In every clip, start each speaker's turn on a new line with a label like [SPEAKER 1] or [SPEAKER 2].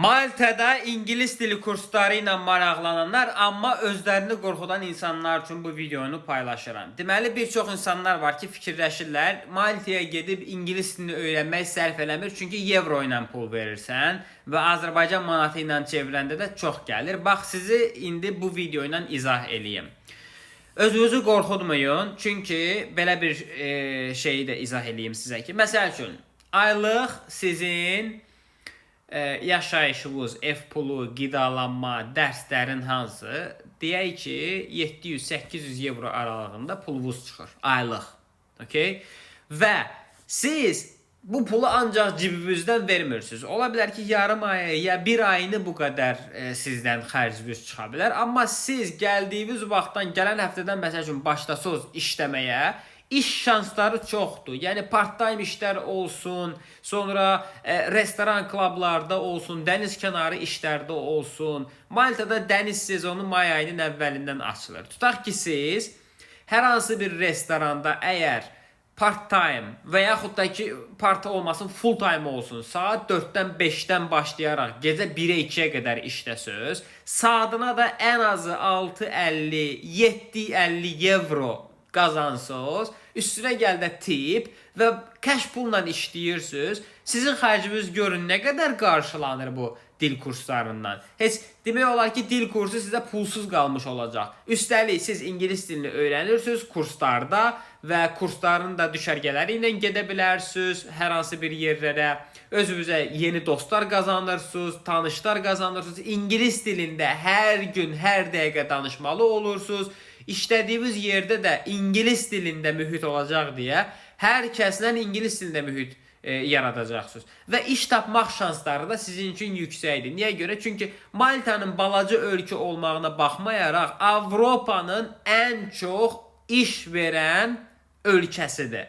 [SPEAKER 1] Malta'da İngiliz dili kursları ilə maraqlananlar, amma özlərini qorxudan insanlar üçün bu videonu paylaşıram. Deməli, bir çox insanlar var ki, fikirləşirlər, Malta'ya gedib İngiliz dilini öyrənmək sərf eləmir, çünki euro ilə pul verirsən və Azərbaycan manatı ilə çevriləndə də çox gəlir. Bax, sizi indi bu video ilə izah eləyim. Özünüzü qorxutmayın, çünki belə bir şeyi də izah eləyim sizə ki, məsəl üçün, aylıq sizin yaşayışınız, ev pulu, qidalanma, dərslərin hansı, deyək ki, 700-800 euro aralığında pulunuz çıxır, aylıq. Okay? Və siz bu pulu ancaq cibinizdən vermirsiniz. Ola bilər ki, yarım ay ya bir ayını bu qədər sizdən xərciniz çıxa bilər. Amma siz gəldiyiniz vaxtdan, gələn həftədən məsəl üçün başlasınız işləməyə, İş şansları çoxdur. Yəni part-time işlər olsun, sonra restoran klublarda olsun, dəniz kənarı işlərdə olsun. Maltada dəniz sezonu may ayının əvvəlindən açılır. Tutaq ki, siz hər hansı bir restoranda əgər part-time və yaxud da ki, part olmasın, full-time olsun, saat 4-dən 5-dən başlayaraq gecə 1-ə 2-yə qədər işləsiniz, saatına da ən azı 6.50, 7.50 euro qazansınız, üstünə gəldə tip və kəş pulla işləyirsiniz, sizin xərciniz görün nə qədər qarşılanır bu dil kurslarından. Heç demək olar ki, dil kursu sizə pulsuz qalmış olacaq. Üstəlik, siz İngilis dilini öyrənirsiniz kurslarda və kursların da düşərgələri ilə gedə bilərsiniz hər hansı bir yerlərə. Özünüzə yeni dostlar qazanırsınız, tanışlar qazanırsınız. İngilis dilində hər gün, hər dəqiqə danışmalı olursunuz. İşlədiyiniz yerdə də İngilis dilində mühit olacaq deyə hər kəslə İngilis dilində mühit yaradacaqsınız. Və iş tapmaq şansları da sizin üçün yüksəkdir. Niyə görə? Çünki Maltanın balaca ölkə olmağına baxmayaraq Avropanın ən çox iş verən ölkəsidir.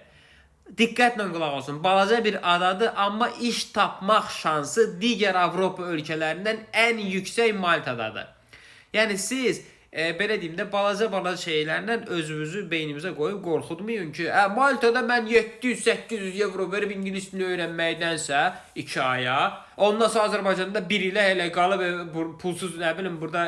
[SPEAKER 1] Diqqətlə qulaq olsun. Balaca bir adadır, amma iş tapmaq şansı digər Avropa ölkələrindən ən yüksək Maltadadır. Yəni siz belə deyim də, balaca şeylərlə özünüzü beynimizə qoyub qorxutmayın ki, Maltada mən 700-800 euro verib İngilis dilini öyrənməkdənsə 2 aya, ondan sonra Azərbaycanda 1 ilə elə qalıb pulsuz, nə bilim, burada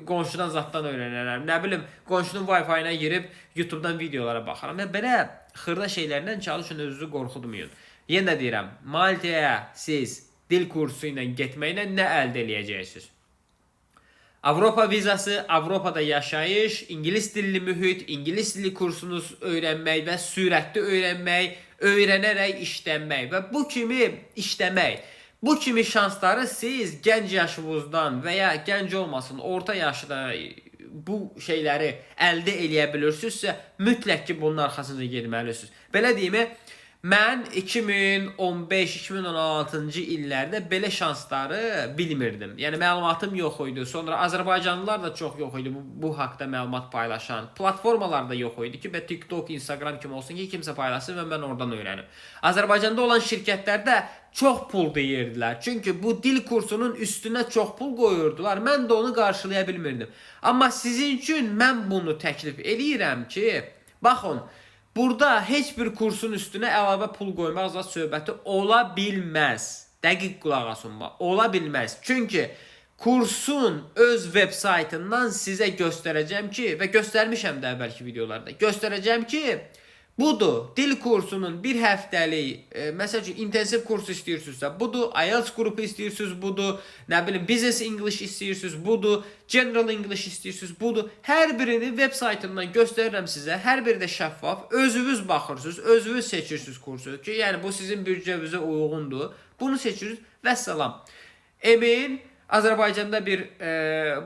[SPEAKER 1] qonşudan zatdan öyrənərəm, nə bilim, qonşunun Wi-Fi-na girib YouTube-dan videolara baxaram. Belə xırda şeylərlə çalışın, özünüzü qorxutmayın. Yenə deyirəm, Maltaya siz dil kursu ilə getməklə nə əldə eləyəcəksiniz? Avropa vizası, Avropada yaşayış, İngilis dilli mühit, İngilis dili kursunuz öyrənmək və sürətli öyrənmək, öyrənərək işlənmək və bu kimi işləmək. Bu kimi şansları siz gənc yaşınızdan və ya gənc olmasın, orta yaşda bu şeyləri əldə eləyə bilirsinizsə, mütləq ki, bunun arxasınca getməlisiniz. Belə deyim, mən 2015-2016-cı illərdə belə şansları bilmirdim. Yəni, məlumatım yox idi. Sonra Azərbaycanlılar da çox yox idi bu haqda məlumat paylaşan. Platformalar da yox idi ki, və TikTok, Instagram kimi olsun ki, kimsə paylaşsın və mən oradan öyrənim. Azərbaycanda olan şirkətlərdə çox pul deyirdilər. Çünki bu dil kursunun üstünə çox pul qoyurdular. Mən də onu qarşılaya bilmirdim. Amma sizin üçün mən bunu təklif eləyirəm ki, baxın, burada heç bir kursun üstünə əlavə pul qoymaq zat söhbəti ola bilməz. Dəqiq qulaq asın, ola bilməz. Çünki kursun öz web saytından sizə göstərəcəm ki, və göstərmişəm də əvvəlki videolarda, göstərəcəm ki, budur, dil kursunun bir həftəlik, məsəl üçün, intensiv kurs istəyirsinizsə, budur, IELTS qrupu istəyirsiniz, budur, nə bilim, Business English istəyirsiniz, budur, General English istəyirsiniz, budur. Hər birini web saytından göstərirəm sizə, hər biri də şəffaf, özünüz baxırsınız, özünüz seçirsiniz kursu ki, yəni bu sizin büdcəvizə uyğundur, bunu seçirsiniz və salam. Emin, Azərbaycanda bir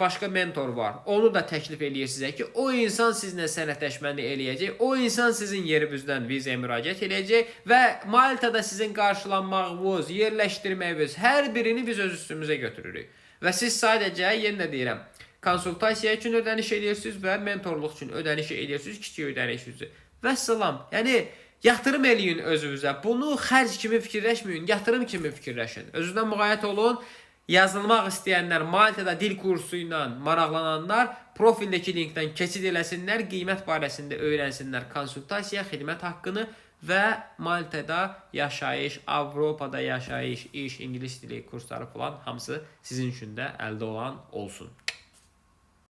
[SPEAKER 1] başqa mentor var. Onu da təklif eləyir sizə ki, o insan sizinlə sənədləşməni eləyəcək, o insan sizin yerimizdən vizaya müraciət eləyəcək və Maltada sizin qarşılanmağınız, yerləşdirməyiniz, hər birini biz öz üstümüzə götürürük. Və siz sadəcə, yenə deyirəm, konsultasiya üçün ödəniş edirsiniz və mentorluq üçün ödəniş edirsiniz, kiçik ödəniş üzrə. Və salam. Yəni, yatırım eləyin özünüzə. Bunu xərc kimi fikirləşməyin, yatırım kimi fikirləşin. Özünüzdən müğayət olun. Yazılmaq istəyənlər, Maltada dil kursu ilə maraqlananlar profildəki linkdən keçid eləsinlər, qiymət barəsində öyrənsinlər konsultasiya, xidmət haqqını və Maltada yaşayış, Avropada yaşayış, iş, ingilis dili kursları falan hamısı sizin üçün də əldə olan olsun.